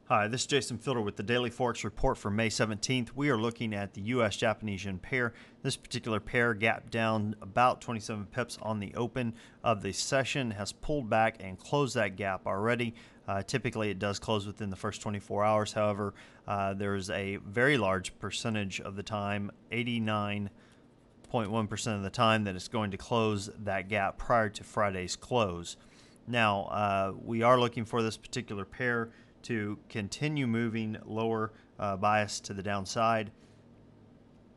Hi, this is Jason Fielder with the Daily Forex Report for May 17th. We are looking at the US-Japanese yen pair. This particular pair gapped down about 27 pips on the open of the session, has pulled back and closed that gap already. Typically, it does close within the first 24 hours. However, there's a very large percentage of the time, 89.1% of the time, that it's going to close that gap prior to Friday's close. Now, we are looking for this particular pair to continue moving lower, bias to the downside.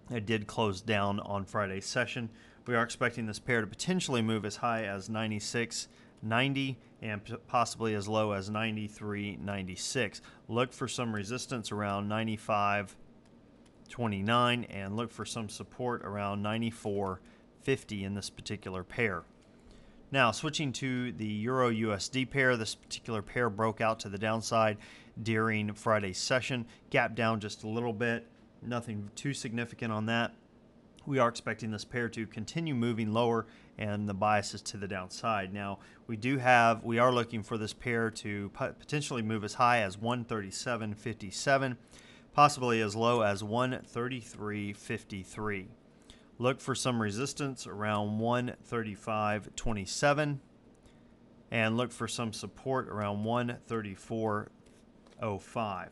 It did close down on Friday's session. We are expecting this pair to potentially move as high as 96.90 and possibly as low as 93.96. Look for some resistance around 95.29 and look for some support around 94.50 in this particular pair. Now, switching to the Euro-USD pair, this particular pair broke out to the downside during Friday's session, gapped down just a little bit, nothing too significant on that. We are expecting this pair to continue moving lower, and the bias is to the downside. Now, we are looking for this pair to potentially move as high as 137.57, possibly as low as 133.53. Look for some resistance around 135.27 and look for some support around 134.05.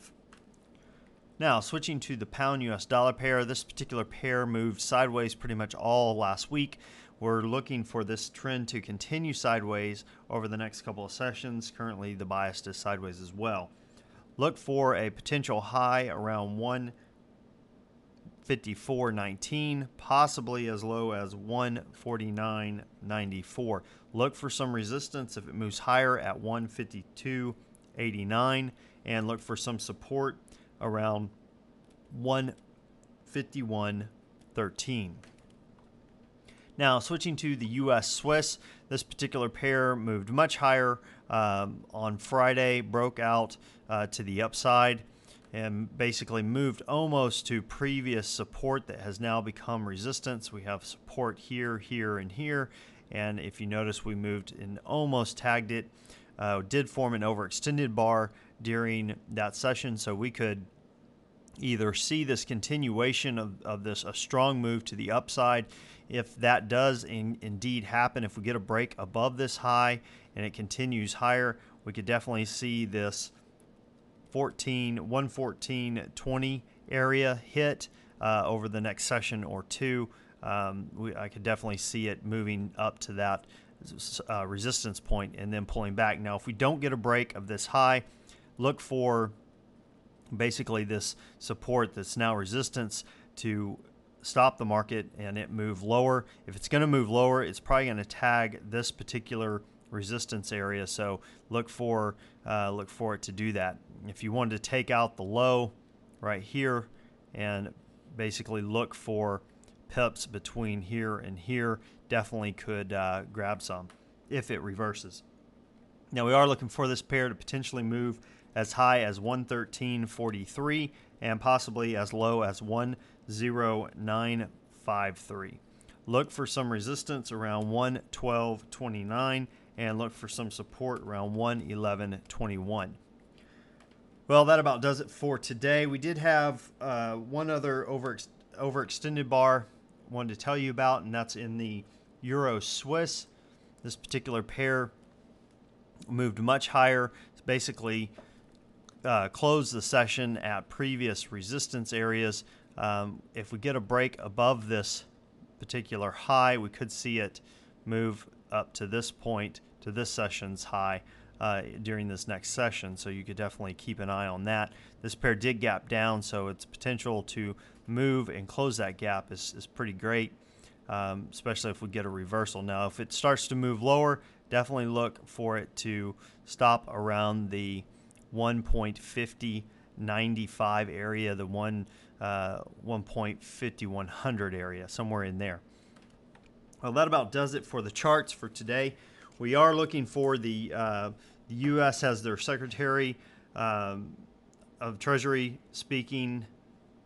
Now, switching to the pound US dollar pair, this particular pair moved sideways pretty much all last week. We're looking for this trend to continue sideways over the next couple of sessions. Currently, the bias is sideways as well. Look for a potential high around 154.19, possibly as low as 149.94. Look for some resistance if it moves higher at 152.89 and look for some support around 151.13. Now, switching to the US Swiss, this particular pair moved much higher on Friday, broke out to the upside, and basically moved almost to previous support that has now become resistance. We have support here, here, and here, and if you notice, we moved and almost tagged it. Did form an overextended bar during that session, so we could either see this continuation of this a strong move to the upside. If that does indeed happen, if we get a break above this high and it continues higher, we could definitely see this 114.20 area hit over the next session or two. I could definitely see it moving up to that resistance point and then pulling back. Now, if we don't get a break of this high, look for basically this support that's now resistance to stop the market and it move lower. If it's going to move lower, it's probably going to tag this particular resistance area, so look for it to do that. If you wanted to take out the low right here and basically look for pips between here and here, definitely could grab some if it reverses. Now, we are looking for this pair to potentially move as high as 113.43 and possibly as low as 109.53. Look for some resistance around 112.29 and look for some support around 111.21. Well, that about does it for today. We did have one other overextended bar I wanted to tell you about, and that's in the Euro Swiss. This particular pair moved much higher. It's basically closed the session at previous resistance areas. If we get a break above this particular high, we could see it move up to this point, to this session's high during this next session, so you could definitely keep an eye on that. This pair did gap down, so its potential to move and close that gap is pretty great, especially if we get a reversal. Now, if it starts to move lower, definitely look for it to stop around the 1.5095 area, the 1.5100 area, somewhere in there. Well, that about does it for the charts for today. We are looking for the U.S. has their Secretary of Treasury speaking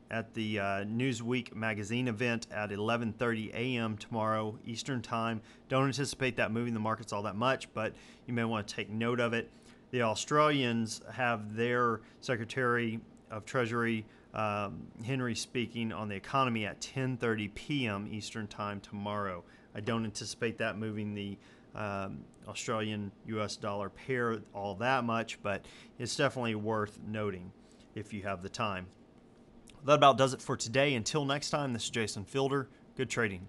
at the Newsweek magazine event at 11:30 a.m. tomorrow Eastern Time. Don't anticipate that moving the markets all that much, but you may want to take note of it. The Australians have their Secretary of Treasury, Henry, speaking on the economy at 10:30 p.m. Eastern Time tomorrow. I don't anticipate that moving the Australian US dollar pair all that much, but it's definitely worth noting if you have the time. That about does it for today. Until next time, this is Jason Fielder. Good trading.